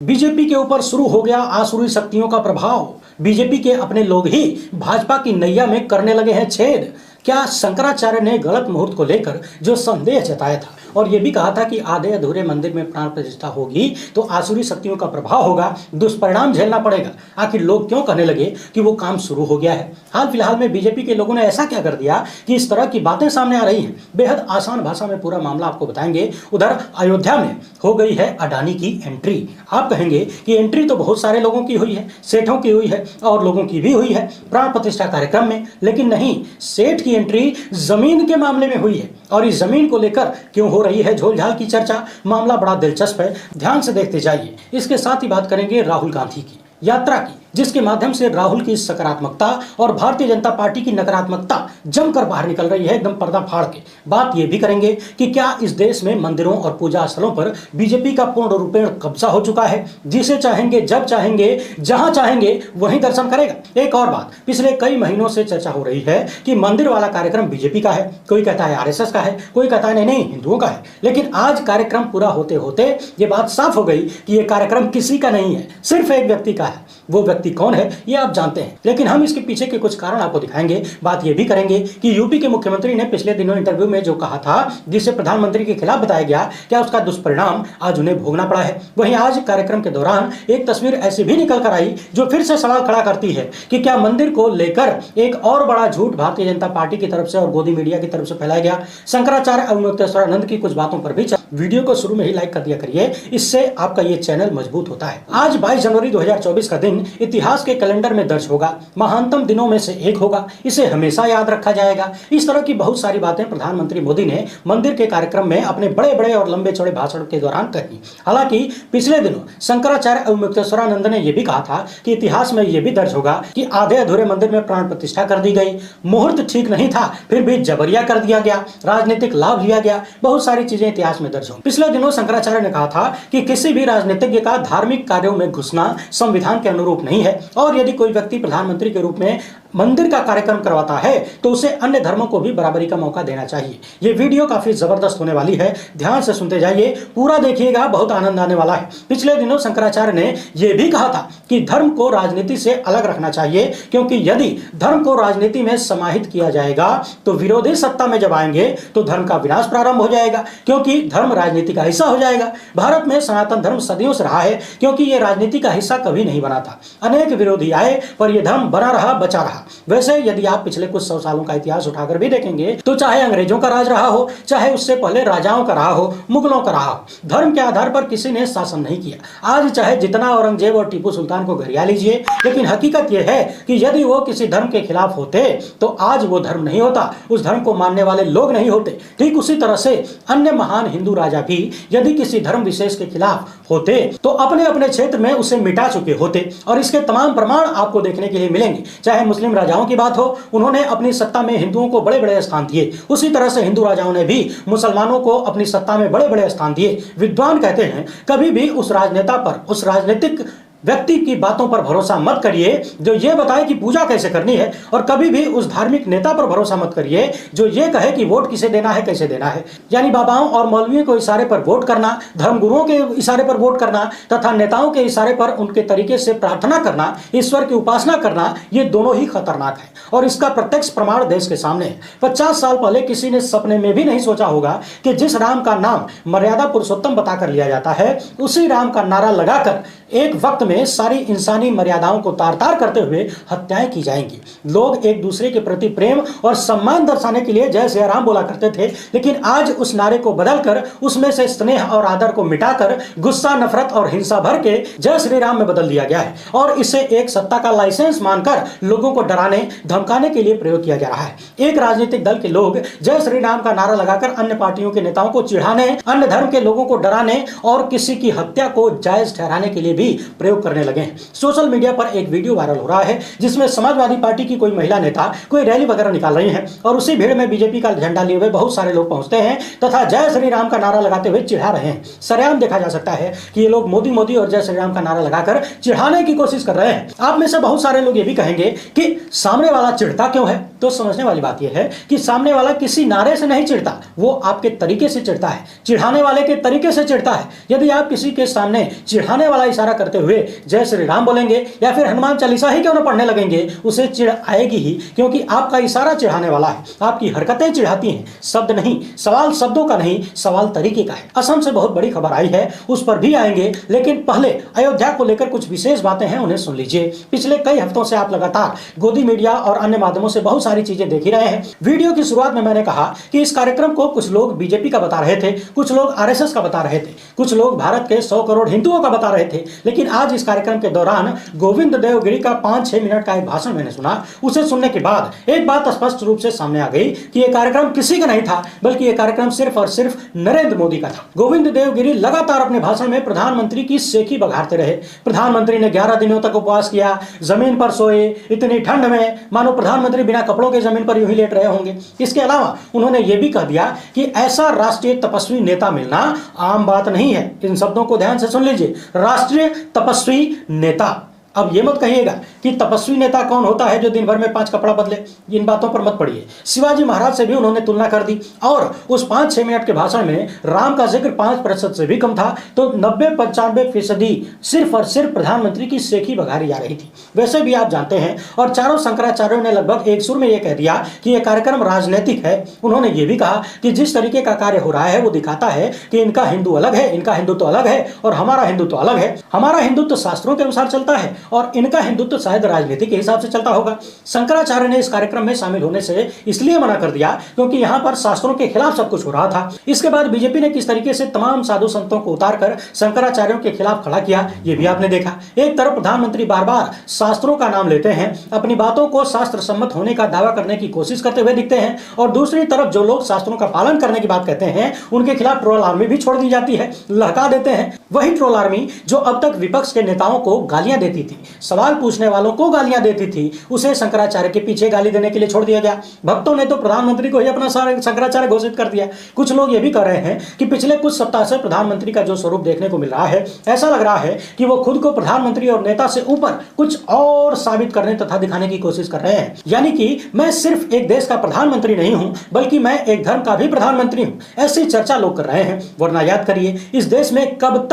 BJP के ऊपर शुरू हो गया आसुरी शक्तियों का प्रभाव। बीजेपी के अपने लोग ही भाजपा की नैया में करने लगे हैं छेद। क्या शंकराचार्य ने गलत मुहूर्त को लेकर जो संदेह जताया था और यह भी कहा था कि आधे अधूरे मंदिर में प्राण प्रतिष्ठा होगी तो आसुरी शक्तियों का प्रभाव होगा, दुष्परिणाम झेलना पड़ेगा। आखिर लोग क्यों कहने लगे कि वो काम शुरू हो गया है? हाल फिलहाल में बीजेपी के लोगों ने ऐसा क्या कर दिया कि इस तरह की बातें सामने आ रही हैं? बेहद आसान भाषा में पूरा मामला आपको बताएंगे। उधर अयोध्या में हो गई है अडानी की एंट्री। आप कहेंगे कि एंट्री तो बहुत सारे लोगों की हुई है, सेठों की हुई है और लोगों की भी हुई है प्राण प्रतिष्ठा कार्यक्रम में, लेकिन नहीं, सेठ की एंट्री जमीन के मामले में हुई है। और इस जमीन को लेकर क्यों हो रही है झोलझाल की चर्चा? मामला बड़ा दिलचस्प है, ध्यान से देखते जाइए। इसके साथ ही बात करेंगे राहुल गांधी की यात्रा की, जिसके माध्यम से राहुल की सकारात्मकता और भारतीय जनता पार्टी की नकारात्मकता जमकर बाहर निकल रही है, एकदम पर्दा फाड़ के। बात यह भी करेंगे कि क्या इस देश में मंदिरों और पूजा स्थलों पर बीजेपी का पूर्ण रूपेण कब्जा हो चुका है, जिसे चाहेंगे जब चाहेंगे जहां चाहेंगे वहीं दर्शन करेगा। एक और बात, पिछले कई महीनों से चर्चा हो रही है कि मंदिर वाला कार्यक्रम बीजेपी का है, कोई कहता है आरएसएस का है, कोई कहता है नहीं हिंदुओं का है। लेकिन आज कार्यक्रम पूरा होते होते ये बात साफ हो गई कि यह कार्यक्रम किसी का नहीं है, सिर्फ एक व्यक्ति का है। वो व्यक्ति कौन है ये आप जानते हैं, लेकिन हम इसके पीछे के कुछ कारण आपको दिखाएंगे। बात यह भी करेंगे कि यूपी के मुख्यमंत्री ने पिछले दिनों इंटरव्यू में जो कहा था, जिसे प्रधानमंत्री के खिलाफ बताया गया, क्या उसका दुष्परिणाम आज उन्हें भोगना पड़ा है? वहीं आज कार्यक्रम के दौरान एक तस्वीर ऐसी भी निकल कर आई जो फिर से सवाल खड़ा करती है कि क्या मंदिर को लेकर एक और बड़ा झूठ भारतीय जनता पार्टी की तरफ से और गोदी मीडिया की तरफ से फैलाया गया। शंकराचार्य अवमुक्तेश्वरानंद की कुछ बातों पर भी वीडियो को शुरू में ही लाइक कर दिया करिए, इससे आपका ये चैनल मजबूत होता है। आज 22 जनवरी 2024 का दिन इतिहास के कैलेंडर में दर्ज होगा, महानतम दिनों में से एक होगा, इसे हमेशा याद रखा जाएगा। इस तरह की बहुत सारी बातें प्रधानमंत्री मोदी ने मंदिर के कार्यक्रम में अपने बड़े बड़े और लंबे चौड़े भाषण के दौरान कही। हालांकि पिछले दिनों शंकराचार्य अवमुक्तेश्वरानंद ने यह भी कहा था कि इतिहास में यह भी दर्ज होगा कि आधे अधूरे मंदिर में प्राण प्रतिष्ठा कर दी गई, मुहूर्त ठीक नहीं था फिर भी जबरिया कर दिया गया, राजनीतिक लाभ लिया गया, बहुत सारी चीजें इतिहास में दर्ज होंगी। पिछले दिनों शंकराचार्य ने कहा था कि किसी भी राजनीतिज्ञ का धार्मिक कार्यों में घुसना संविधान के अनुरूप नहीं है और यदि कोई व्यक्ति प्रधानमंत्री के रूप में मंदिर का कार्यक्रम करवाता है तो उसे अन्य धर्मों को भी बराबरी का मौका देना चाहिए। यह वीडियो काफी जबरदस्त होने वाली है, ध्यान से सुनते जाइए, पूरा देखिएगा, बहुत आनंद आने वाला है। पिछले दिनों शंकराचार्य ने यह भी कहा था कि धर्म को राजनीति से अलग रखना चाहिए, क्योंकि यदि धर्म को राजनीति में समाहित किया जाएगा तो विरोधी सत्ता में जब आएंगे तो धर्म का विनाश प्रारंभ हो जाएगा, क्योंकि धर्म राजनीति का हिस्सा हो जाएगा। भारत में सनातन धर्म सदियों से रहा है, क्योंकि यह राजनीति का हिस्सा कभी नहीं बना था। अनेक विरोधी आए पर यह धर्म बना रहा, बचा रहा। वैसे यदि आप पिछले कुछ 100 सालों का इतिहास उठाकर भी देखेंगे तो चाहे अंग्रेजों का राज रहा हो, चाहे उससे पहले राजाओं का रहा हो, मुगलों का रहा हो, धर्म के आधार पर किसी ने शासन नहीं किया। आज चाहे जितना औरंगजेब और टीपू सुल्तान को घरिया लीजिए, लेकिन हकीकत यह है कि यदि वो किसी धर्म के खिलाफ होते तो आज वो धर्म नहीं होता, उस धर्म को मानने वाले लोग नहीं होते। ठीक उसी तरह से अन्य महान हिंदू राजा भी यदि किसी धर्म विशेष के खिलाफ होते तो अपने अपने क्षेत्र में उसे मिटा चुके होते, और इसके तमाम प्रमाण आपको देखने के लिए मिलेंगे। चाहे मुस्लिम राजाओं की बात हो, उन्होंने अपनी सत्ता में हिंदुओं को बड़े बड़े स्थान दिए, उसी तरह से हिंदू राजाओं ने भी मुसलमानों को अपनी सत्ता में बड़े बड़े स्थान दिए। विद्वान कहते हैं कभी भी उस राजनेता पर, उस राजनीतिक व्यक्ति की बातों पर भरोसा मत करिए जो ये बताए कि पूजा कैसे करनी है, और कभी भी उस धार्मिक नेता पर भरोसा मत करिए जो ये कहे कि वोट किसे देना है, कैसे देना है। यानी बाबाओं और मौलवियों को इशारे पर वोट करना, धर्मगुरुओं के इशारे पर वोट करना तथा नेताओं के इशारे पर उनके तरीके से प्रार्थना करना, ईश्वर की उपासना करना, ये दोनों ही खतरनाक है और इसका प्रत्यक्ष प्रमाण देश के सामने है। 50 साल पहले किसी ने सपने में भी नहीं सोचा होगा कि जिस राम का नाम मर्यादा पुरुषोत्तम बताकर लिया जाता है, उसी राम का नारा लगाकर एक वक्त में सारी इंसानी मर्यादाओं को तार तार करते हुए हत्याएं की जाएंगी। लोग एक दूसरे के प्रति प्रेम और सम्मान दर्शाने के लिए जय श्री राम बोला करते थे, लेकिन आज उस नारे को बदलकर उसमें से स्नेह और आदर को मिटाकर गुस्सा, नफरत और हिंसा भर के जय श्री राम में बदल दिया गया है और इसे एक सत्ता का लाइसेंस मानकर लोगों को डराने धमकाने के लिए प्रयोग किया जा रहा है। एक राजनीतिक दल के लोग जय श्री राम का नारा लगाकर अन्य पार्टियों के नेताओं को चिढ़ाने, अन्य धर्म के लोगों को डराने और किसी की हत्या को जायज ठहराने के लिए भी प्रयोग प्रयोग करने लगे हैं। सोशल मीडिया पर एक वीडियो वायरल हो रहा है जिसमें समाजवादी पार्टी की कोई महिला नेता कोई रैली वगैरह निकाल रही है और उसी भीड़ में बीजेपी का झंडा लिए हुए बहुत सारे लोग पहुंचते हैं तथा जय श्री राम का नारा लगाते हुए चिढ़ा रहे हैं। सरेआम देखा जा सकता है कि ये लोग मोदी मोदी और जय श्री राम का नारा लगाकर चिढ़ाने की कोशिश कर रहे हैं। आप में से बहुत सारे लोग ये भी कहेंगे कि सामने वाला चिढ़ता क्यों है, तो समझने वाली बात यह है कि सामने वाला किसी नारे से नहीं चिढ़ता, वो आपके तरीके से चिढ़ता है, चिढ़ाने वाले के तरीके से चिढ़ता है। यदि आप किसी के सामने चिढ़ाने वाला इशारा करते हुए जय श्री राम बोलेंगे या फिर हनुमान चालीसा ही क्यों न पढ़ने लगेंगे, उसे चिढ़ आएगी ही, क्योंकि आपका इशारा चिढ़ाने वाला है, आपकी हरकतें चिढ़ाती हैं। शब्द नहीं, सवाल शब्दों का नहीं, सवाल तरीके का है। असम से बहुत बड़ी खबर आई है, उस पर भी आएंगे, लेकिन पहले अयोध्या को लेकर कुछ विशेष बातें हैं, उन्हें सुन लीजिए। पिछले कई हफ्तों से आप लगातार गोदी मीडिया और अन्य माध्यमों से बहुत सारी चीजें देख ही रहे हैं। वीडियो की शुरुआत में मैंने कहा कि इस कार्यक्रम को कुछ लोग बीजेपी का बता रहे थे, कुछ लोग आरएसएस का बता रहे थे, कुछ लोग भारत के 100 करोड़ हिंदुओं का बता रहे थे। लेकिन आज इस कार्यक्रम के दौरान गोविंद देवगिरी का 5-6 मिनट का एक भाषण मैंने सुना। उसे सुनने के बाद एक बात स्पष्ट रूप से सामने आ गई कि यह कार्यक्रम किसी का नहीं था, बल्कि यह कार्यक्रम सिर्फ और सिर्फ नरेंद्र मोदी का था। गोविंद देवगिरी लगातार अपने भाषण में प्रधानमंत्री की सेखी बघारते रहे। प्रधानमंत्री ने 11 दिनों तक उपवास किया, जमीन पर सोए, इतनी ठंड में मानो प्रधानमंत्री बिना कपड़ों के जमीन पर यूं ही लेट रहे होंगे। इसके अलावा उन्होंने यह भी कह दिया कि ऐसा राष्ट्रीय तपस्वी नेता मिलना आम बात नहीं है। इन शब्दों को ध्यान से सुन लीजिए, राष्ट्रीय तपस्वी नेता। अब ये मत कहिएगा कि तपस्वी नेता कौन होता है जो दिन भर में 5 कपड़ा बदले, इन बातों पर मत पड़िए। शिवाजी महाराज से भी उन्होंने तुलना कर दी और उस 5-6 मिनट के भाषण में राम का जिक्र 5% से भी कम था, तो 90-95% सिर्फ और सिर्फ प्रधानमंत्री की सेखी बघारी जा रही थी। वैसे भी आप जानते हैं, और चारों शंकराचार्यों ने लगभग एक सुर में यह कह दिया कि यह कार्यक्रम राजनीतिक है। उन्होंने ये भी कहा कि जिस तरीके का कार्य हो रहा है वो दिखाता है कि इनका हिंदू अलग है, इनका हिंदुत्व अलग है और हमारा हिंदुत्व अलग है। हमारा हिंदुत्व शास्त्रों के अनुसार चलता है और इनका हिंदुत्व शायद राजनीति के हिसाब से चलता होगा। शंकराचार्य ने इस कार्यक्रम में शामिल होने से इसलिए मना कर दिया क्योंकि यहां पर शास्त्रों के खिलाफ सब कुछ हो रहा था। इसके बाद बीजेपी ने किस तरीके से तमाम साधु संतों को उतारकर शंकराचार्यों के खिलाफ खड़ा किया, यह भी आपने देखा। एक तरफ प्रधानमंत्री बार बार शास्त्रों का नाम लेते हैं, अपनी बातों को शास्त्र सम्मत होने का दावा करने की कोशिश करते हुए दिखते हैं, और दूसरी तरफ जो लोग शास्त्रों का पालन करने की बात कहते हैं उनके खिलाफ ट्रोल आर्मी भी छोड़ दी जाती है, लहका देते हैं। वही ट्रोल आर्मी जो अब तक विपक्ष के नेताओं को गालियां देती थी, सवाल पूछने वालों को गालियां देती थी, उसे शंकराचार्य के पीछे गाली देने के लिए छोड़ दिया गया। भक्तों ने तो प्रधानमंत्री को ही अपना शंकराचार्य घोषित कर दिया। कुछ लोग ये भी कह रहे हैं कि पिछले कुछ सप्ताह से प्रधानमंत्री का जो स्वरूप देखने को मिल रहा है, ऐसा लग रहा है कि वो खुद को प्रधानमंत्री और नेता से ऊपर कुछ और साबित करने तथा दिखाने की कोशिश कर रहे हैं। यानी कि मैं सिर्फ एक देश का प्रधानमंत्री नहीं हूं, बल्कि मैं एक धर्म का भी प्रधानमंत्री हूं, ऐसी चर्चा लोग कर रहे हैं। वरना याद करिए, इस देश में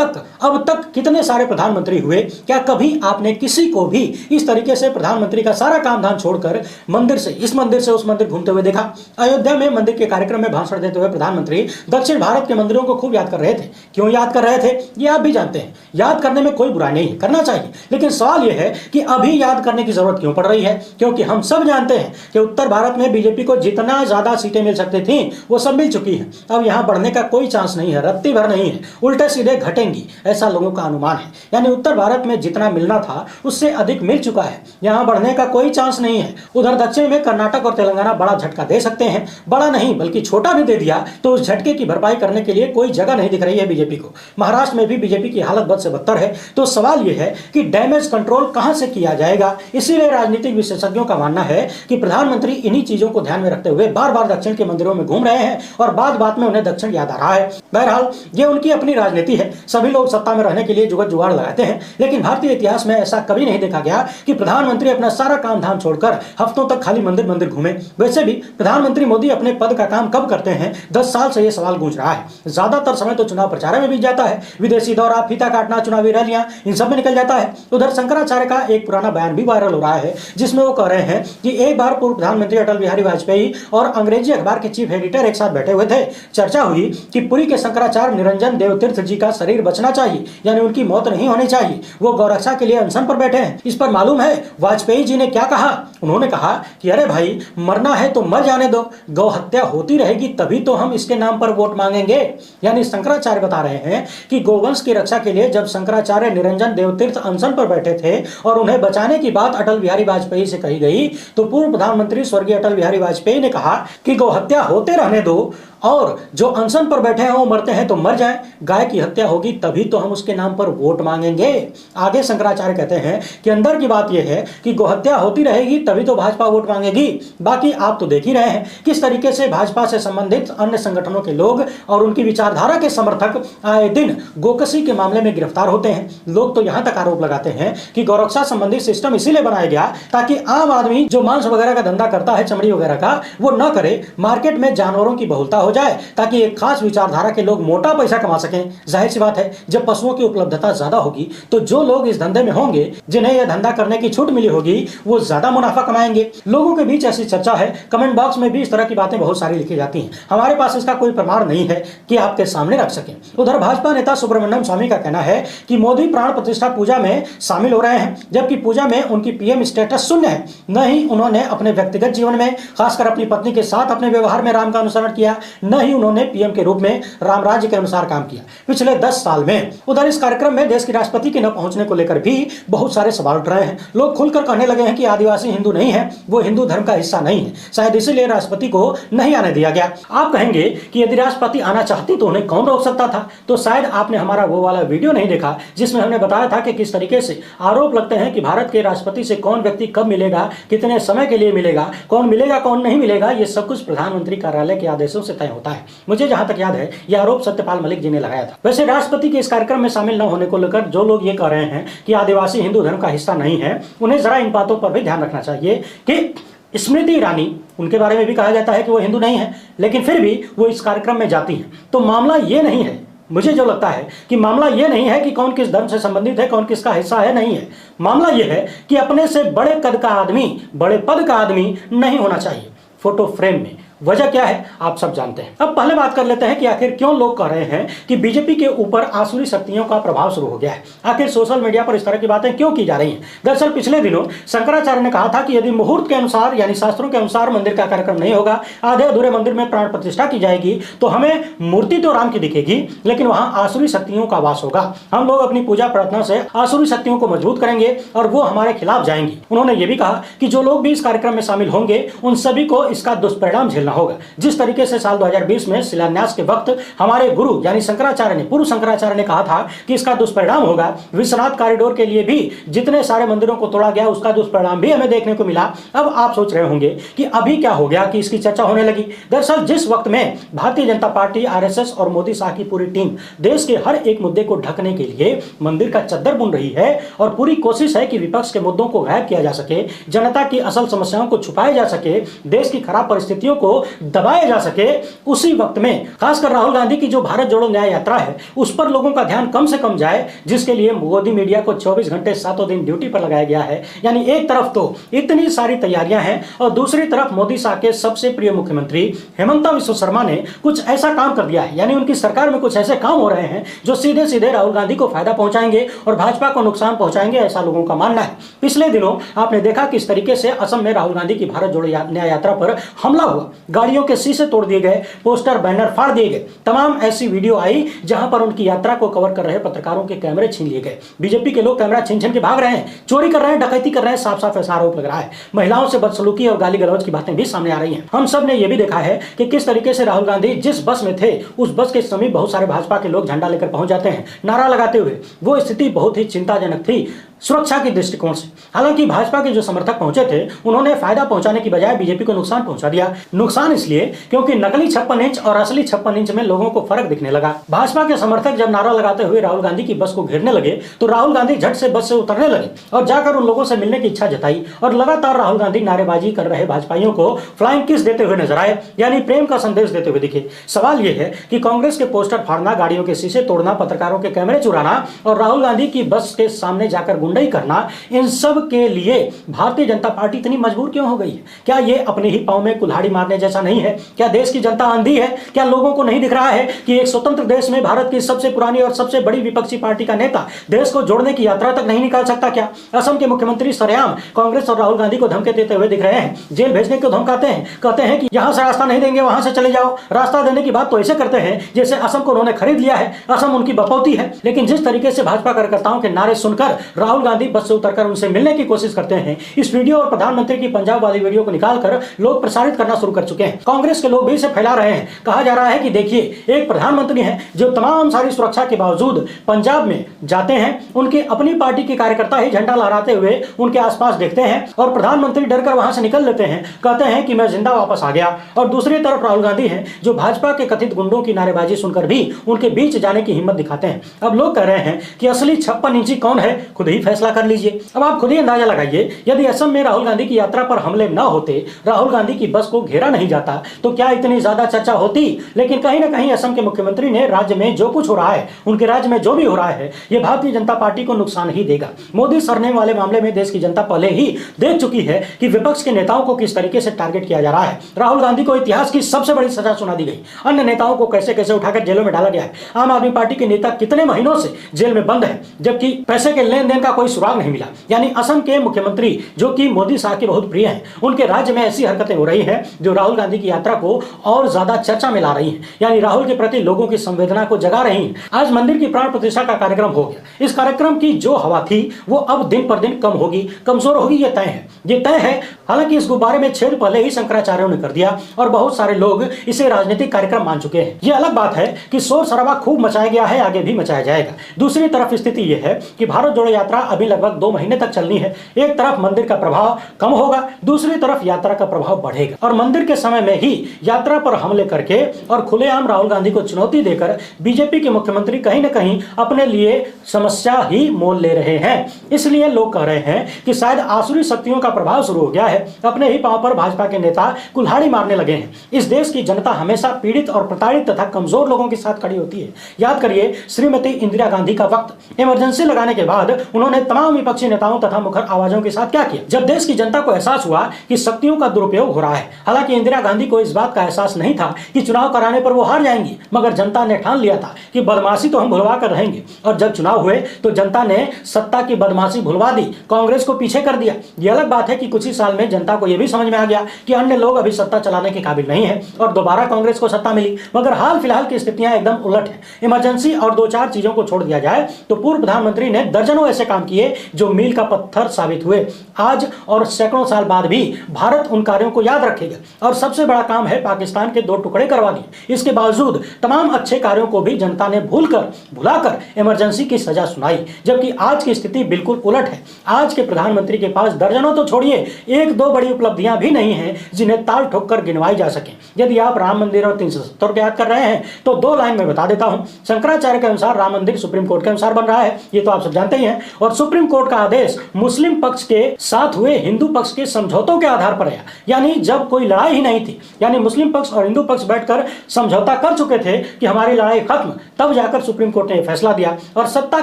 अब तक कितने सारे प्रधानमंत्री हुए? क्या कभी आपने किसी को भी इस तरीके से प्रधानमंत्री का सारा काम धाम छोड़कर मंदिर से इस मंदिर से उस मंदिर घूमते हुए देखा? अयोध्या में मंदिर के कार्यक्रम में भाषण देते हुए प्रधानमंत्री दक्षिण भारत के मंदिरों को खूब याद कर रहे थे। क्यों याद कर रहे थे ये आप भी जानते हैं। याद करने में कोई बुराई नहीं है, करना चाहिए, लेकिन सवाल यह है कि अभी याद करने की जरूरत क्यों पड़ रही है? क्योंकि हम सब जानते हैं कि उत्तर भारत में बीजेपी को जितना ज्यादा सीटें मिल सकती थी वो सब मिल चुकी है। अब यहां बढ़ने का कोई चांस नहीं है, रत्ती भर नहीं है, उल्टे सीधे घटेंगी, ऐसा लोगों का अनुमान है। यानी उत्तर भारत में जितना मिलना था उससे अधिक मिल चुका है, यहां बढ़ने का कोई चांस नहीं है। उधर दक्षिण में कर्नाटक और तेलंगाना बड़ा झटका दे सकते हैं, बड़ा नहीं बल्कि छोटा भी दे दिया तो उस झटके की भरपाई करने के लिए कोई जगह नहीं दिख रही है बीजेपी को। महाराष्ट्र में भी बीजेपी की हालत बद से बदतर है। तो सवाल यह है कि डैमेज कंट्रोल कहां से किया जाएगा? इसीलिए राजनीतिक विशेषज्ञों का मानना है कि प्रधानमंत्री इन्हीं चीजों को ध्यान में रखते हुए बार बार दक्षिण के मंदिरों में घूम रहे हैं और बात बात में उन्हें दक्षिण याद आ रहा है। बहरहाल ये उनकी अपनी राजनीति है, सभी लोग सत्ता में रहने के लिए जुगत जुगाड़ लगाते हैं, लेकिन भारतीय इतिहास में ऐसा कभी नहीं देखा गया कि प्रधानमंत्री अपना सारा काम धाम छोड़कर हफ्तों तक खाली मंदिर मंदिर घूमे। वैसे भी प्रधानमंत्री मोदी अपने पद का काम कब करते हैं? 10 साल से यह सवाल गूंज रहा है। ज्यादातर समय तो चुनाव प्रचार में बीत जाता है, विदेशी दौरा, फीता काटना, चुनावी रैलियां, इन सब में निकल जाता है। उधर शंकराचार्य का एक पुराना बयान भी वायरल हो रहा है जिसमें वो कह रहे हैं कि एक बार पूर्व प्रधानमंत्री अटल बिहारी वाजपेयी और अंग्रेजी अखबार के चीफ एडिटर एक साथ बैठे हुए थे। चर्चा हुई कि पुरी के शंकराचार्य निरंजन देवतीर्थ जी का शरीर बचना चाहिए, यानी उनकी मौत नहीं होनी चाहिए, वो गौरक्षा के लिए अनशन पर बैठे हैं। इस पर मालूम है वाजपेयी जी ने क्या कहा? उन्होंने कहा कि अरे भाई, मरना है तो मर जाने दो, गौ हत्या होती रहेगी तभी तो हम इसके नाम पर वोट मांगेंगे। यानी शंकराचार्य बता रहे हैं कि गौवंश की रक्षा के लिए जब शंकराचार्य निरंजन देवतीर्थ अनशन पर बैठे थे और उन्हें बचाने की बात अटल बिहारी वाजपेयी से कही गई तो पूर्व प्रधानमंत्री स्वर्गीय अटल बिहारी वाजपेयी ने कहा कि गौ हत्या होते रहने दो और जो अनशन पर बैठे हैं वो मरते हैं तो मर जाएं, गाय की हत्या होगी तभी तो हम उसके नाम पर वोट मांगेंगे। आगे शंकराचार्य कहते हैं कि अंदर की बात यह है कि गोहत्या होती रहेगी तभी तो भाजपा वोट मांगेगी। बाकी आप तो देख ही रहे हैं किस तरीके से भाजपा से संबंधित अन्य संगठनों के लोग और उनकी विचारधारा के समर्थक आए दिन गोकशी के मामले में गिरफ्तार होते हैं। लोग तो यहां तक आरोप लगाते हैं कि गौरक्षा संबंधी सिस्टम इसीलिए बनाया गया ताकि आम आदमी जो मांस वगैरह का धंधा करता है, चमड़ी वगैरह का, वो न करे, मार्केट में जानवरों की बहुलता हो जाए ताकि एक खास विचारधारा के लोग मोटा पैसा कमा सकें। जाहिर सी बात है जब पशुओं की उपलब्धता ज्यादा होगी तो जो लोग इस धंधे में होंगे, जिन्हें यह धंधा करने की छूट मिली होगी, वो ज्यादा मुनाफा कमाएंगे। लोगों के बीच ऐसी चर्चा है, कमेंट बॉक्स में भी इस तरह की बातें बहुत सारी लिखी जाती हैं। हमारे पास इसका कोई प्रमाण नहीं है कि आपके सामने रख सकें। उधर भाजपा नेता सुब्रमण्यम स्वामी का कहना है कि मोदी प्राण प्रतिष्ठा पूजा में शामिल हो रहे हैं, जबकि पूजा में उनकी पीएम स्टेटस शून्य है। न ही उन्होंने अपने व्यक्तिगत जीवन में, खासकर अपनी पत्नी के साथ अपने व्यवहार में राम का अनुसरण किया, न ही उन्होंने पीएम के रूप में राम राज्य के अनुसार काम किया पिछले 10 साल में। उधर इस कार्यक्रम में देश के राष्ट्रपति के न पहुंचने को लेकर भी बहुत सारे सवाल उठ रहे हैं। लोग खुलकर कहने लगे हैं कि आदिवासी हिंदू नहीं है, वो हिंदू धर्म का हिस्सा नहीं है, शायद इसीलिए राष्ट्रपति को नहीं आने दिया गया। आप कहेंगे कि यदि राष्ट्रपति आना चाहती तो उन्हें कौन रोक सकता था? तो शायद आपने हमारा वो वाला वीडियो नहीं देखा जिसमें हमने बताया था कि किस तरीके से आरोप लगते हैं कि भारत के राष्ट्रपति से कौन व्यक्ति कब मिलेगा, कितने समय के लिए मिलेगा, कौन मिलेगा कौन नहीं मिलेगा, ये सब कुछ प्रधानमंत्री कार्यालय के आदेशों से तय होता है। मुझे जहां तक याद है यह आरोप सत्यपाल मलिक जी ने लगाया था। वैसे राष्ट्रपति के इस कार्यक्रम में शामिल न होने को लेकर जो लोग ये कह रहे हैं कि आदिवासी हिंदू धर्म का हिस्सा नहीं है, उन्हें जरा इन बातों पर भी ध्यान रखना चाहिए कि स्मृति ईरानी, उनके बारे में भी कहा जाता है कि वो हिंदू नहीं है, लेकिन फिर भी वो इस कार्यक्रम में जाती हैं। तो मामला ये नहीं है, मुझे जो लगता है कि मामला यह नहीं है कि कौन किस धर्म से संबंधित है, कौन किसका हिस्सा है, नहीं है। मामला यह है कि अपने से बड़े कद का आदमी, बड़े पद का आदमी नहीं होना चाहिए फोटो फ्रेम में। वजह क्या है आप सब जानते हैं। अब पहले बात कर लेते हैं कि आखिर क्यों लोग कह रहे हैं कि बीजेपी के ऊपर आसुरी शक्तियों का प्रभाव शुरू हो गया है। आखिर सोशल मीडिया पर इस तरह की बातें क्यों की जा रही हैं? दरअसल पिछले दिनों शंकराचार्य ने कहा था कि यदि मुहूर्त के अनुसार यानी शास्त्रों के अनुसार मंदिर का कार्यक्रम नहीं होगा, आधे अधूरे मंदिर में प्राण प्रतिष्ठा की जाएगी, तो हमें मूर्ति तो राम की दिखेगी लेकिन वहां आसुरी शक्तियों का वास होगा। हम लोग अपनी पूजा प्रार्थना से आसुरी शक्तियों को मजबूत करेंगे और वो हमारे खिलाफ जाएंगी। उन्होंने ये भी कहा कि जो लोग भी इस कार्यक्रम में शामिल होंगे उन सभी को इसका दुष्परिणाम झेलना होगा। जिस तरीके से साल 2020 में शिलान्यास के वक्त हमारे गुरु यानी शंकराचार्य ने, पूर्व शंकराचार्य ने कहा था कि इसका दुष्परिणाम होगा, विश्वनाथ कॉरिडोर के लिए भी जितने सारे मंदिरों को तोड़ा गया उसका दुष्परिणाम भी हमें देखने को मिला। अब आप सोच रहे होंगे कि अभी क्या हो गया कि इसकी चर्चा होने लगी। दरअसल जिस वक्त में भारतीय जनता पार्टी, आरएसएस और मोदी शाह की पूरी टीम देश के हर एक मुद्दे को ढकने के लिए मंदिर का चद्दर बुन रही है और पूरी कोशिश है कि विपक्ष के मुद्दों को गायब किया जा सके, जनता की असल समस्याओं को छुपाया जा सके, देश की खराब परिस्थितियों को दबाया जा सके, उसी वक्त में खासकर राहुल गांधी की जो भारत जोड़ो न्याय यात्रा है उस पर लोगों का ध्यान कम से कम जाए, जिसके लिए मोदी मीडिया को 24 घंटे 7 दिन ड्यूटी पर लगाया गया है। यानी एक तरफ तो इतनी सारी तैयारियां हैं और दूसरी तरफ मोदी शाह के सबसे प्रिय मुख्यमंत्री हेमंत बिस्वा शर्मा ने कुछ ऐसा काम कर दिया है, यानी उनकी सरकार में कुछ ऐसे काम हो रहे हैं जो सीधे सीधे राहुल गांधी को फायदा पहुंचाएंगे और भाजपा को नुकसान पहुंचाएंगे, ऐसा लोगों का मानना है। पिछले दिनों आपने देखा किस तरीके से असम में राहुल गांधी की भारत जोड़ो न्याय यात्रा पर हमला हुआ, गाड़ियों के शीशे तोड़ दिए गए, पोस्टर बैनर फाड़ दिए गए, तमाम ऐसी वीडियो आई जहां पर उनकी यात्रा को कवर कर रहे पत्रकारों के कैमरे छीन लिए गए। बीजेपी के लोग कैमरा छीन छीन के भाग रहे हैं, चोरी कर रहे हैं, डकैती कर रहे हैं, साफ साफ ऐसा आरोप लग रहा है। महिलाओं से बदसलूकी और गाली गलौज की बातें भी सामने आ रही हैं। हम सब ने यह भी देखा है कि किस तरीके से राहुल गांधी जिस बस में थे उस बस के समीप बहुत सारे भाजपा के लोग झंडा लेकर पहुंच जाते हैं नारा लगाते हुए। वो स्थिति बहुत ही चिंताजनक थी सुरक्षा के दृष्टिकोण से। हालांकि भाजपा के जो समर्थक पहुंचे थे उन्होंने फायदा पहुंचाने की बजाय बीजेपी को नुकसान पहुंचा दिया। नुकसान इसलिए क्योंकि नकली 56 इंच और असली 56 इंच में लोगों को फर्क दिखने लगा। भाजपा के समर्थक जब नारा लगाते हुए राहुल गांधी की बस को घेरने लगे तो राहुल गांधी झट से बस से उतरने लगे और जाकर उन लोगों से मिलने की इच्छा जताई और लगातार राहुल गांधी नारेबाजी कर रहे भाजपाइयों को फ्लाइंग किस देते हुए नजर आए, यानी प्रेम का संदेश देते हुए दिखे। सवाल यह है कि कांग्रेस के पोस्टर फाड़ना, गाड़ियों के शीशे तोड़ना, पत्रकारों के कैमरे चुराना और राहुल गांधी की बस के सामने जाकर गुंडाई करना, इन सब के लिए भारतीय जनता पार्टी इतनी मजबूर क्यों हो गई है? क्या ये अपने ही पांव में कुल्हाड़ी मारने जैसा नहीं है? क्या देश की जनता अंधी है? क्या लोगों को नहीं दिख रहा है कि एक स्वतंत्र देश में भारत की सबसे पुरानी और सबसे बड़ी विपक्षी पार्टी का नेता देश को जोड़ने की यात्रा तक नहीं निकाल सकता? क्या असम के मुख्यमंत्री सरेआम कांग्रेस और राहुल गांधी को धमकी देते हुए दिख रहे हैं, जेल भेजने को धमकाते हैं, कहते हैं कि यहां से रास्ता नहीं देंगे, वहां से चले जाओ। रास्ता देने की बात तो ऐसे करते हैं जैसे असम को उन्होंने खरीद लिया है, असम उनकी बपौती है। लेकिन जिस तरीके से भाजपा कार्यकर्ताओं के नारे सुनकर राहुल गांधी बस से उतरकर उनसे मिलने की कोशिश करते हैं, इस वीडियो और प्रधानमंत्री की पंजाब वाली वीडियो को निकालकर लोग प्रसारित करना शुरू कर चुके चुके हैं। कांग्रेस के लोग भी इसे फैला रहे हैं। कहा जा रहा है कि देखिए, एक प्रधानमंत्री हैं जो तमाम सारी सुरक्षा के बावजूद पंजाब में जाते हैं, उनके अपनी पार्टी के कार्यकर्ता ही झंडा लहराते हुए उनके आसपास देखते हैं और प्रधानमंत्री डरकर वहां से निकल लेते हैं, कहते हैं कि मैं जिंदा वापस आ गया। और दूसरी तरफ राहुल गांधी हैं जो भाजपा के कथित गुंडों की नारेबाजी सुनकर भी उनके बीच जाने की हिम्मत दिखाते हैं। अब लोग कह रहे हैं कि असली 56 इंची कौन है, खुद ही फैसला कर लीजिए। अब आप खुद ही अंदाजा लगाइए, यदि असम में राहुल गांधी की यात्रा पर हमले न होते, राहुल गांधी की बस को घेरा नहीं जाता, तो क्या इतनी ज्यादा चर्चा होती। लेकिन कहीं ना कहीं असम के मुख्यमंत्री ने राज्य में जो कुछ हो रहा है, उनके राज्य में जो भी हो रहा है, यह भारतीय जनता पार्टी को नुकसान ही देगा। मोदी सरने वाले मामले में देश की जनता पहले ही देख चुकी है कि विपक्ष के नेताओं को किस तरीके से टारगेट किया जा रहा है। राहुल गांधी को इतिहास की सबसे बड़ी सजा सुना दी गई, अन्य नेताओं को कैसे कैसे उठाकर जेलों में डाला गया है। आम आदमी पार्टी के नेता कितने महीनों से जेल में बंद है, जबकि पैसे के लेन देन का कोई सुराग नहीं मिला। यानी असम के मुख्यमंत्री जो कि मोदी साहब के बहुत प्रिय हैं, उनके राज्य में ऐसी हरकतें हो रही हैं जो राहुल गांधी की यात्रा को और ज्यादा चर्चा में ला रही हैं, यानी राहुल के प्रति लोगों की संवेदना को जगा रही हैं। आज मंदिर की प्राण प्रतिष्ठा का कार्यक्रम हो गया। इस कार्यक्रम की जो हवा थी वो अब दिन पर दिन कम होगी, कमजोर होगी, ये तय है, ये तय है। हालांकि इस गुब्बारे में छेद पहले ही शंकराचार्यों ने कर दिया और बहुत सारे लोग इसे राजनीतिक कार्यक्रम मान चुके हैं। ये अलग बात है कि शोर शराबा खूब मचाया गया है, आगे भी मचाया जाएगा। दूसरी तरफ स्थिति यह है कि भारत जोड़ो यात्रा अभी लगभग 2 महीने तक चलनी है। एक तरफ मंदिर का प्रभाव कम होगा, दूसरी तरफ यात्रा का प्रभाव बढ़ेगा और मंदिर के समय में ही यात्रा पर हमले करके और खुलेआम राहुल गांधी को चुनौती देकर बीजेपी के मुख्यमंत्री कहीं ना कहीं अपने लिए समस्या ही मोल ले रहे हैं। इसलिए लोग कह रहे हैं कि शायद आसुरी शक्तियों का प्रभाव शुरू हो गया है। अपने ही पांव पर भाजपा के नेता कुल्हाड़ी मारने लगे हैं। इस देश की जनता हमेशा पीड़ित और प्रताड़ित तथा कमजोर लोगों के साथ खड़ी होती है। याद करिए, श्रीमती इंदिरा गांधी का वक्त इमरजेंसी लगाने के बाद उन्होंने तमाम विपक्षी नेताओं तथा मुखर आवाजों के साथ क्या किया, जब देश की जनता को एहसास हुआ कि शक्तियों का दुरुपयोग हो रहा है। हालांकि इंदिरा गांधी को इस बात का एहसास नहीं था कि चुनाव कराने पर वो हार जाएंगी, मगर जनता ने ठान लिया था कि बदमाशी तो हम भुलवा कर रहेंगे। और जब चुनाव हुए तो जनता ने सत्ता की बदमाशी भुलवा दी, कांग्रेस को पीछे कर दिया। ये अलग बात है कि कुछ ही साल में जनता को यह भी समझ में आ गया कि अन्य लोग अभी सत्ता चलाने के काबिल नहीं है और दोबारा कांग्रेस को सत्ता मिली। मगर हाल फिलहाल की स्थितियां एकदम उलट है। इमरजेंसी और 2-4 चीजों को छोड़ दिया जाए तो पूर्व प्रधानमंत्री ने दर्जनों ऐसे काम किए जो मील का पत्थर साबित हुए। आज और सैकड़ों साल बाद भी भारत उन कार्यों को याद रखेगा। और सबसे बड़ा काम है पाकिस्तान के 2 टुकड़े करवा दिए। इसके बावजूद तमाम अच्छे कार्यों को भी जनता ने भुलाकर इमरजेंसी की सजा सुनाई, जबकि आज की स्थिति बिल्कुल उलट है। आज के प्रधानमंत्री के पास दर्जनों तो छोड़िए, 1-2 बड़ी उपलब्धियां भी नहीं है जिन्हें ताल ठोक कर गिनवाई जा सके। यदि आप राम मंदिर और 370 याद कर रहे हैं तो 2 लाइन में बता देता हूं। शंकराचार्य के अनुसार राम मंदिर सुप्रीम कोर्ट के अनुसार बन रहा है, ये तो आप सब जानते ही हैं। और सुप्रीम कोर्ट का आदेश मुस्लिम पक्ष के साथ हुए हिंदू पक्ष के समझौतों के आधार पर आया। यानी जब कोई लड़ाई ही नहीं थी, यानी मुस्लिम पक्ष और हिंदू पक्ष बैठकर समझौता कर चुके थे कि हमारी लड़ाई खत्म, तब जाकर सुप्रीम कोर्ट ने फैसला दिया। और सत्ता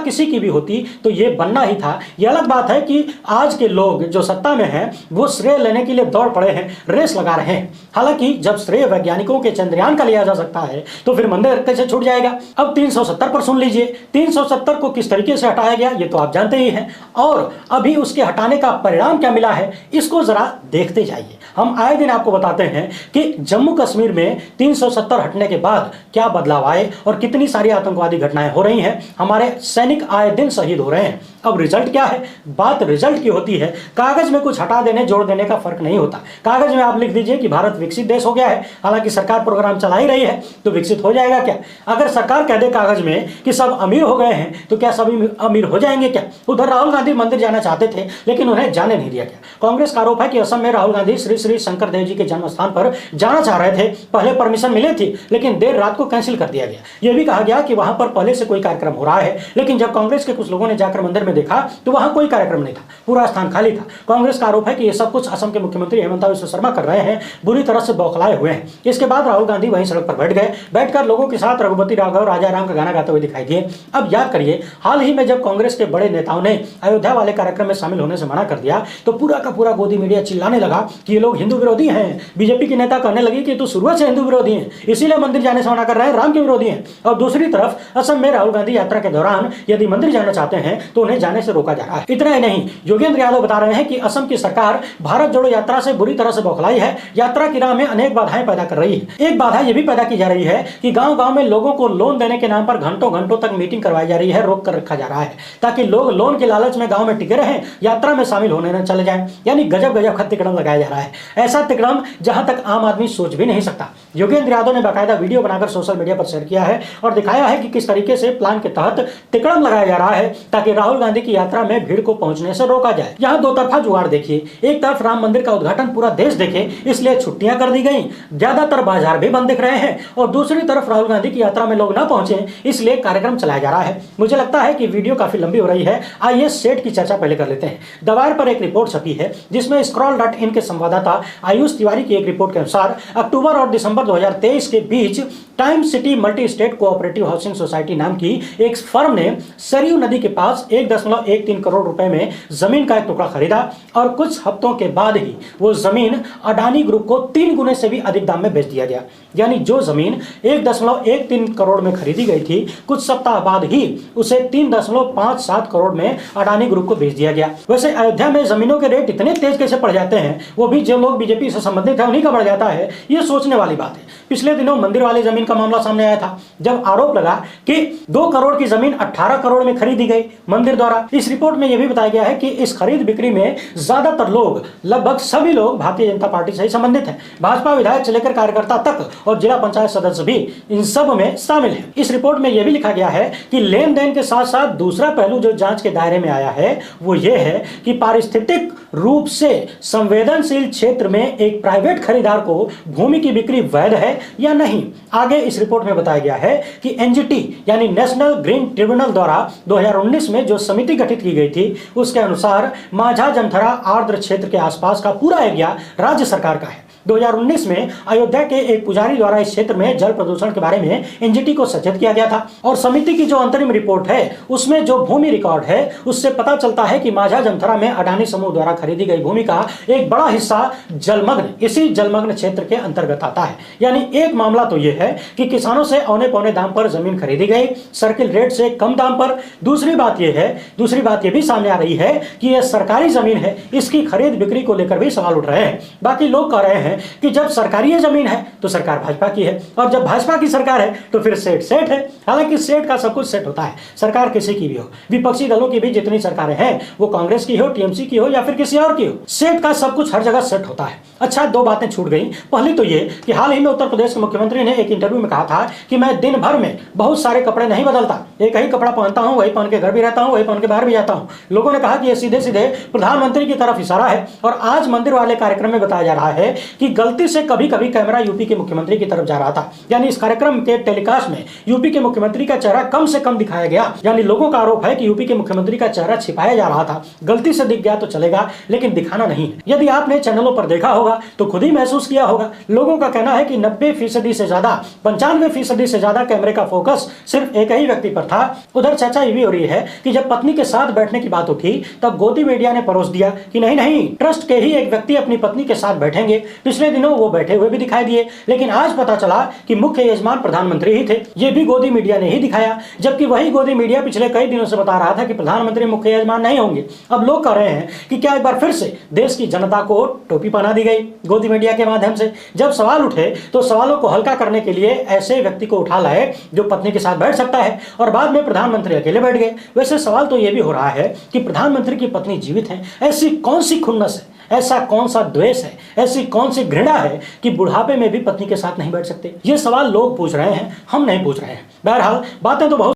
किसी की भी होती तो ये बनना ही था। ये अलग बात है कि आज के लोग जो सत्ता में हैं वो श्रेय लेने के लिए दौड़ पड़े हैं, रेस लगा रहे हैं। हालांकि जब श्रेय वैज्ञानिकों के चंद्रयान का लिया जा सकता है तो फिर मंदिर कैसे छूट जाएगा। अब 370 पर सुन लीजिए, 370 को किस तरीके से हटाया गया ये तो आप जानते ही हैं, और अभी उसके हटाने का परिणाम क्या मिला है इसको जरा देखते जाइए। हम आए दिन आपको बताते हैं कि जम्मू कश्मीर में 370 हटने के बाद क्या बदलाव आए और कितनी सारी आतंकवादी घटनाएं हो रही हैं। हमारे सैनिक आए दिन शहीद हो रहे हैं। अब रिजल्ट क्या है, बात रिजल्ट की होती है। कागज में कुछ हटा देने जोड़ देने का फर्क नहीं होता। कागज में आप लिख दीजिए कि भारत विकसित देश हो गया है, हालांकि सरकार प्रोग्राम चला ही रही है, तो विकसित हो जाएगा क्या? अगर सरकार कह दे कागज में कि सब अमीर हो गए हैं तो क्या सभी अमीर हो जाएंगे क्या? उधर राहुल गांधी मंदिर जाना चाहते थे लेकिन उन्हें जाने नहीं दिया गया। कांग्रेस का आरोप है कि असम में राहुल गांधी श्री श्री शंकर देव जी के जन्म स्थान पर जाना चाह रहे थे। पहले परमिशन मिली थी लेकिन देर रात को कैंसिल कर दिया गया। यह भी कहा गया कि वहां पर पहले से कोई कार्यक्रम हो रहा है, लेकिन जब कांग्रेस के कुछ लोगों ने जाकर मंदिर में देखा तो वहां कोई कार्यक्रम नहीं था, पूरा स्थान खाली था। कांग्रेस का आरोप है कि यह सब कुछ असम के मुख्यमंत्री हेमंत बिस्वा शर्मा कर रहे हैं, बुरी तरह से बौखलाए हुए हैं। इसके बाद राहुल गांधी वहीं सड़क पर बैठ गए, बैठकर लोगों के साथ रघुपति राघव राजा राम का गाना गाते हुए दिखाई दिए। अब याद करिए, हाल ही में जब कांग्रेस के बड़े नेताओं ने अयोध्या वाले कार्यक्रम में शामिल होने से मना कर दिया तो पूरा का पूरा गोदी मीडिया चिल्लाने लगा कि ये लोग हिंदू विरोधी हैं। बीजेपी के नेता कहने लगे कि तो शुरुआत से हिंदू विरोधी हैं, इसीलिए मंदिर जाने से मना कर रहे हैं, राम के विरोधी हैं। और दूसरी तरफ असम में राहुल गांधी यात्रा के दौरान यदि मंदिर जाना चाहते हैं तो उन्हें जाने से रोका जा रहा है। इतना ही नहीं, योगेंद्र यादव बता रहे हैं कि असम की सरकार भारत जोड़ो यात्रा से बुरी तरह से बौखलाई है, यात्रा की राह में अनेक बाधाएं पैदा कर रही है। एक बाधा यह भी पैदा की जा रही है कि गांव-गांव में लोगों को लोन देने के नाम पर घंटों-घंटों तक मीटिंग करवाई जा रही है, रोक कर रखा जा रहा है ताकि लोग लोन के लालच में गांव में टिके रहें, यात्रा में शामिल होने न चले जाएं। यानी गजब गजब का तिकड़म लगाया जा रहा है, ऐसा तिकड़म जहां तक आम आदमी सोच भी नहीं सकता। योगेंद्र यादव ने बाकायदा वीडियो बनाकर सोशल मीडिया पर शेयर किया है और दिखाया है कि किस तरीके से प्लान के तहत तिकड़म लगाया जा रहा है ताकि राहुल गांधी की यात्रा में भीड़ को पहुंचने से रोका जाए। यहाँ दो तरफा जुगाड़ देखिए, एक तरफ राम मंदिर का उद्घाटन पूरा देश देखे इसलिए छुट्टियां कर दी गई, ज्यादातर बाजार भी बंद दिख रहे हैं, और दूसरी तरफ राहुल गांधी की यात्रा में लोग न पहुंचे इसलिए कार्यक्रम चलाया जा रहा है। मुझे लगता है कि वीडियो काफी लंबी हो रही है, आइए सेट की चर्चा पहले कर लेते हैं। दवार पर एक रिपोर्ट छपी है जिसमें scroll.in के संवाददाता आयुष तिवारी की एक रिपोर्ट के अनुसार अक्टूबर और दिसंबर 2023 के बीच time city multi state cooperative housing society नाम की एक फर्म ने सरयू नदी के पास 1.13 करोड़ रुपए में जमीन का एक टुकड़ा खरीदा और कुछ हफ्तों के बाद ही वो जमीन अडानी ग्रुप को 3 गुने से भी अधिक दाम में बेच दिया गया। यानी जो जमीन 1.13 करोड़ में खरीदी गई थी, कुछ सप्ताह बाद ही उसे 3.57 करोड़ में अडानी ग्रुप को बेच दिया गया। वैसे अयोध्या में जमीनों के रेट इतने तेज कैसे पड़ जाते हैं, वो भी जो लोग बीजेपी से संबंधित है उन्हीं का बढ़ जाता है, ये सोचने वाली बात है। पिछले दिनों मंदिर वाली जमीन का मामला सामने आया था, जब आरोप लगा कि 2 करोड़ की जमीन 18 करोड़ में खरीदी गई मंदिर द्वारा। इस रिपोर्ट में यह भी बताया गया है कि इस खरीद बिक्री में ज्यादातर लोग, लगभग सभी लोग भारतीय जनता पार्टी से ही संबंधित हैं। भाजपा विधायक से लेकर कार्यकर्ता तक और जिला पंचायत सदस्य भी इन सब में शामिल हैं। इस रिपोर्ट में यह भी लिखा गया है कि लेन देन के साथ साथ दूसरा पहलू जो जांच के दायरे में आया है वो ये है कि पारिस्थितिक रूप से संवेदनशील क्षेत्र में एक प्राइवेट खरीदार को भूमि की बिक्री वैध है या नहीं। आगे इस रिपोर्ट में बताया गया है कि एनजीटी यानी नेशनल ग्रीन ट्रिब्यूनल द्वारा 2019 में जो समिति गठित की गई थी उसके अनुसार माझा जमथरा आर्द्र क्षेत्र के आसपास का पूरा एरिया राज्य सरकार का है। 2019 में अयोध्या के एक पुजारी द्वारा इस क्षेत्र में जल प्रदूषण के बारे में एनजीटी को सचेत किया गया था और समिति की जो अंतरिम रिपोर्ट है उसमें जो भूमि रिकॉर्ड है उससे पता चलता है कि माझा जमथरा में अडानी समूह द्वारा खरीदी गई भूमि का एक बड़ा हिस्सा जलमग्न, इसी जलमग्न क्षेत्र के अंतर्गत आता है। यानी एक मामला तो यह है कि किसानों से औने पौने दाम पर जमीन खरीदी गई, सर्किल रेट से कम दाम पर। दूसरी बात यह भी सामने आ रही है कि यह सरकारी जमीन है, इसकी खरीद बिक्री को लेकर भी सवाल उठ रहे हैं। बाकी लोग कह रहे हैं कि जब सरकारी जमीन है तो सरकार भाजपा की है और जब भाजपा की सरकार है तो फिर सेठ है। हालांकि सेठ का सब कुछ सेट होता है, सरकार किसी की भी हो, विपक्षी दलों की भी जितनी सरकारें हैं वो कांग्रेस की हो, टीएमसी की हो या फिर किसी और की हो, सेठ का सब कुछ हर जगह सेट होता है। अच्छा, 2 बातें छूट गई। पहली तो ये कि हाल ही में उत्तर प्रदेश के मुख्यमंत्री ने एक इंटरव्यू में कहा था कि मैं दिन भर में बहुत सारे कपड़े नहीं बदलता, एक ही कपड़ा पहनता हूं, वही पहन के घर भी रहता हूं, वही पहन के बाहर भी जाता हूं। लोगों ने कहा कि यह सीधे सीधे प्रधानमंत्री की तरफ इशारा है। और आज मंदिर वाले कार्यक्रम में बताया जा रहा है कि गलती से कभी कभी कैमरा यूपी के मुख्यमंत्री की तरफ जा रहा था, यानी इस कार्यक्रम के टेलीकास्ट में यूपी के मुख्यमंत्री का चेहरा कम से कम दिखाया गया। यानी लोगों का आरोप है कि यूपी के मुख्यमंत्री का चेहरा छिपाया जा रहा था। गलती से दिख गया तो चलेगा लेकिन दिखाना नहीं है। यदि आपने चैनलों पर देखा होगा तो खुद ही महसूस किया होगा। लोगों का कहना है कि 90% से ज्यादा, 95% से ज्यादा कैमरे का फोकस सिर्फ एक ही व्यक्ति पर था। उधर चर्चा ये भी हो रही है कि जब पत्नी के साथ बैठने की बात उठी तब गोदी मीडिया ने परोस दिया कि नहीं, ट्रस्ट के ही एक व्यक्ति अपनी पत्नी के साथ बैठेंगे। पिछले दिनों वो बैठे हुए भी दिखाई दिए, लेकिन आज पता चला कि मुख्य यजमान प्रधानमंत्री ही थे। ये भी गोदी मीडिया ने ही दिखाया, जबकि वही गोदी मीडिया पिछले कई दिनों से बता रहा था कि प्रधानमंत्री मुख्य यजमान नहीं होंगे। अब लोग कह रहे हैं कि क्या एक बार फिर से देश की जनता को टोपी पहना दी गई गोदी मीडिया के माध्यम से। जब सवाल उठे तो सवालों को हल्का करने के लिए ऐसे व्यक्ति को उठा लाए जो पत्नी के साथ बैठ सकता है और बाद में प्रधानमंत्री अकेले बैठ गए। वैसे सवाल तो यह भी हो रहा है कि प्रधानमंत्री की पत्नी जीवित है, ऐसी कौन सी खुन्नस है, ऐसा कौन सा द्वेष है, ऐसी कौन सी घृणा है कि बुढ़ापे में भी पत्नी के साथ नहीं बैठ सकते। ये सवाल लोग पूछ रहे हैं, हम नहीं पूछ रहे हैं। बहरहाल बातें तो बहुत